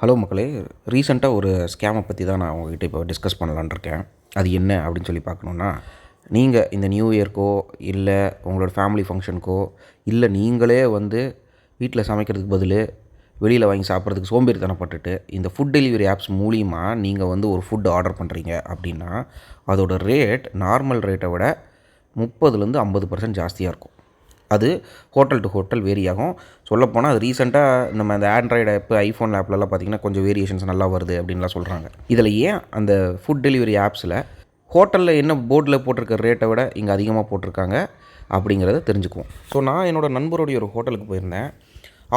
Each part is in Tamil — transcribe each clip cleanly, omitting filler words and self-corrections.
ஹலோ மக்களே, ரீசெண்டாக ஒரு ஸ்கேமை பற்றி தான் நான் உங்ககிட்ட இப்போ டிஸ்கஸ் பண்ணலான்னு இருக்கேன். அது என்ன அப்படின்னு சொல்லி பார்க்கணுன்னா, நீங்கள் இந்த நியூ இயர்க்கோ, இல்லை உங்களோட ஃபேமிலி ஃபங்க்ஷனுக்கோ, இல்லை நீங்களே வந்து வீட்டில் சமைக்கிறதுக்கு பதில் வெளியில் வாங்கி சாப்பிட்றதுக்கு சோம்பேறித்தனப்பட்டுட்டு, இந்த ஃபுட் டெலிவரி ஆப்ஸ் மூலிமா நீங்கள் வந்து ஒரு ஃபுட் ஆர்டர் பண்ணுறீங்க அப்படின்னா, அதோட ரேட் நார்மல் ரேட்டை விட 30லேருந்து 50% ஜாஸ்தியாக இருக்கும். அது ஹோட்டல் டு ஹோட்டல் வேரி ஆகும். சொல்லப்போனால் அது ரீசெண்டாக நம்ம அந்த ஆண்ட்ராய்டு ஆப்பு, ஐஃபோன் ஆப்லலாம் பார்த்திங்கன்னா கொஞ்சம் வேரியேஷன்ஸ் நல்லா வருது அப்படின்லாம் சொல்கிறாங்க. இதில் ஏன் அந்த ஃபுட் டெலிவரி ஆப்ஸில் ஹோட்டலில் என்ன போர்டில் போட்டிருக்க ரேட்டை விட இங்கே அதிகமாக போட்டிருக்காங்க அப்படிங்கிறத தெரிஞ்சுக்குவோம். ஸோ நான் என்னோடய நண்பருடைய ஒரு ஹோட்டலுக்கு போயிருந்தேன்.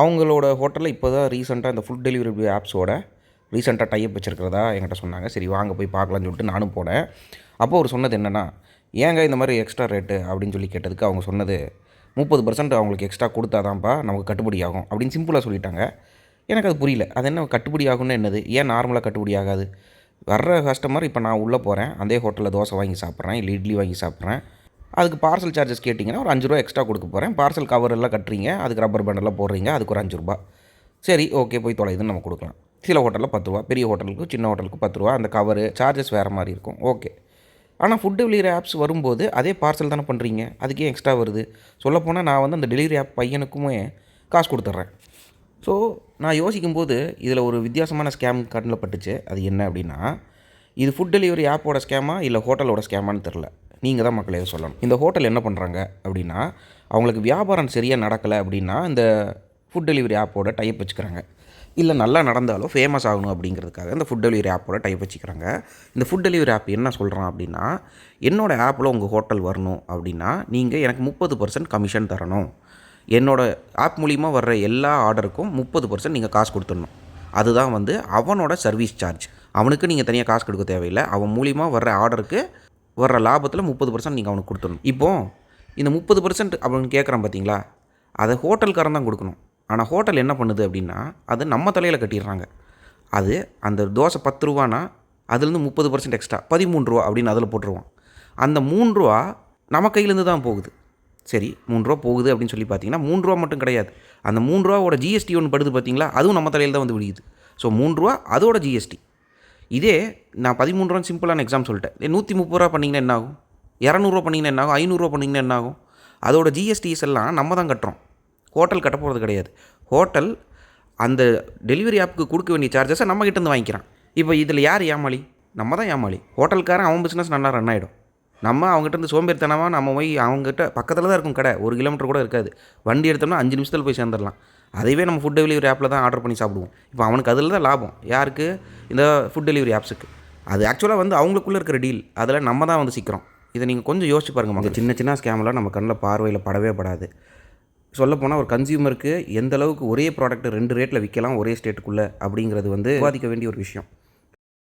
அவங்களோட ஹோட்டலில் இப்போ தான் ரீசெண்டாக இந்த ஃபுட் டெலிவரி ஆப்ஸோட ரீசெண்டாக டைப் வச்சுருக்கிறதா என்கிட்ட சொன்னாங்க. சரி வாங்க போய் பார்க்கலான்னு சொல்லிட்டு நானும் போனேன். அப்போது அவர் சொன்னது என்னென்னா, ஏங்க இந்த மாதிரி எக்ஸ்ட்ரா ரேட்டு அப்படின்னு சொல்லி கேட்டதுக்கு அவங்க சொன்னது, 30% அவங்களுக்கு எக்ஸ்ட்ரா கொடுத்தா தான்ப்பா நமக்கு கட்டுப்படி ஆகும் அப்படின்னு சிம்பிளாக சொல்லிட்டாங்க. எனக்கு அது புரியல. அது என்ன கட்டுப்படி ஆகும்னு என்னது? ஏன் நார்மலாக கட்டுப்படி ஆகாது? வர்ற கஸ்டமர் இப்போ நான் உள்ளே போகிறேன், அதே ஹோட்டலில் தோசை வாங்கி சாப்பிட்றேன், இல்லை இட்லி வாங்கி சாப்பிட்றேன். அதுக்கு பார்சல் சார்ஜஸ் கேட்டிங்கன்னா ஒரு ₹5 எக்ஸ்ட்ரா கொடுக்க போகிறேன். பார்சல் கவர் எல்லாம் கட்டுறீங்க, அதுக்கு ரப்பர் பேண்டெல்லாம் போடுறீங்க, அதுக்கு ஒரு ₹5. சரி ஓகே, போய் தொலைதுன்னு நம்ம கொடுக்கலாம். சில ஹோட்டலில் ₹10, பெரிய ஹோட்டலுக்கு சின்ன ஹோட்டலுக்கு ₹10, அந்த கவரு சார்ஜஸ் வேறு மாதிரி இருக்கும். ஓகே. ஆனால் ஃபுட் டெலிவரி ஆப்ஸ் வரும்போது அதே பார்சல் தானே பண்ணுறீங்க, அதுக்கே எக்ஸ்ட்ரா வருது. சொல்லப்போனால் நான் வந்து அந்த டெலிவரி ஆப் பையனுக்குமே காசு கொடுத்துட்றேன். ஸோ நான் யோசிக்கும்போது இதில் ஒரு வித்தியாசமான ஸ்கேம் கண்ணில் பட்டுச்சு. அது என்ன அப்படின்னா, இது ஃபுட் டெலிவரி ஆப்போட ஸ்கேமா இல்லை ஹோட்டலோட ஸ்கேமான்னு தெரில. நீங்கள் தான் மக்களே சொல்லணும். இந்த ஹோட்டல் என்ன பண்ணுறாங்க அப்படின்னா, அவங்களுக்கு வியாபாரம் சரியாக நடக்கலை அப்படின்னா இந்த ஃபுட் டெலிவரி ஆப்போட டைப் வச்சுக்கிறாங்க. இல்லை நல்லா நடந்தாலும் ஃபேமஸ் ஆகணும் அப்படிங்கிறதுக்காக இந்த ஃபுட் டெலிவரி ஆப்போட டைப் வச்சுக்கிறாங்க. இந்த ஃபுட் டெலிவரி ஆப் என்ன சொல்கிறான் அப்படின்னா, என்னோடய ஆப்பில் உங்கள் ஹோட்டல் வரணும் அப்படின்னா நீங்கள் எனக்கு 30% கமிஷன் தரணும். என்னோடய ஆப் மூலிமா வர்ற எல்லா ஆர்டருக்கும் 30% நீங்கள் காசு கொடுத்துடணும். அதுதான் வந்து அவனோட சர்வீஸ் சார்ஜ். அவனுக்கு நீங்கள் தனியாக காசு கொடுக்க தேவையில்லை. அவன் மூலிமா வர்ற ஆர்டருக்கு வர்ற லாபத்தில் 30% நீங்கள் அவனுக்கு கொடுத்துடணும். இப்போது இந்த 30% அப்படின்னு கேட்குறான் பார்த்தீங்களா, அதை ஹோட்டல்காரன் தான் கொடுக்கணும். ஆனால் ஹோட்டல் என்ன பண்ணுது அப்படின்னா, அது நம்ம தலையில் கட்டிடுறாங்க. அது அந்த தோசை ₹10 அதுலேருந்து 30% எக்ஸ்ட்ரா ₹13 அப்படின்னு அதில் போட்டுருவான். அந்த ₹3 நம்ம கையிலேருந்து தான் போகுது. சரி ₹3 போகுது அப்படின்னு சொல்லி பார்த்தீங்கன்னா, ₹3 மட்டும் கிடையாது. அந்த ₹3 ஜிஎஸ்டி ஒன்று படுது பார்த்தீங்களா, அதுவும் நம்ம தலையில் தான் வந்து விடுது. ஸோ ₹3 அதோட ஜிஎஸ்டி. இதே நான் ₹13 சிம்பிளான எக்ஸாம் சொல்லிட்டேன். ₹130 பண்ணிங்கன்னா என்ன ஆகும்? ₹200 பண்ணிங்கன்னா என்ன ஆகும்? ₹500 பண்ணிங்கன்னா என்ன ஆகும்? அதோட ஜிஎஸ்டிஸ் எல்லாம் நம்ம தான் கட்டுறோம். ஹோட்டல் கட்ட போகிறது கிடையாது. ஹோட்டல் அந்த டெலிவரி ஆப்புக்கு கொடுக்க வேண்டிய சார்ஜஸை நம்மகிட்டேருந்து வாங்கிக்கிறான். இப்போ இதில் யார் ஏமாளி? நம்ம தான் ஏமாளி. ஹோட்டல்காரன் அவன் பிஸ்னஸ் நல்லா ரன் ஆகிடும். நம்ம அவங்ககிட்ட சோம்பேறித்தனமாக நம்ம போய் அவங்ககிட்ட பக்கத்தில் தான் இருக்கும் கடை, 1 கிலோமீட்டர் கூட இருக்காது. வண்டி எடுத்தோம்னா 5 நிமிஷத்தில் போய் சேர்ந்துடலாம். அதைவே நம்ம ஃபுட் டெலிவரி ஆப்பில் தான் ஆர்டர் பண்ணி சாப்பிடுவோம். இப்போ அவனுக்கு அதில் தான் லாபம். யாருக்கு? இந்த ஃபுட் டெலிவரி ஆப்ஸுக்கு. அது ஆக்சுவலாக வந்து அவங்களுக்குள்ளே இருக்கிற டீல். அதில் நம்ம தான் வந்து சிக்கிறோம். இதை நீங்கள் கொஞ்சம் யோசிச்சு பாருங்கள். சின்ன சின்ன ஸ்கேம்லாம் நம்ம கண்ணில் பார்வையில் படவே படாது. சொல்லப்போனால் ஒரு கன்சியூமருக்கு எந்த அளவுக்கு ஒரே ப்ராடக்ட் 2 ரேட்டில் விற்கலாம் ஒரே ஸ்டேட்டுக்குள்ளே அப்படிங்கிறது வந்து விவாதிக்க வேண்டிய ஒரு விஷயம்.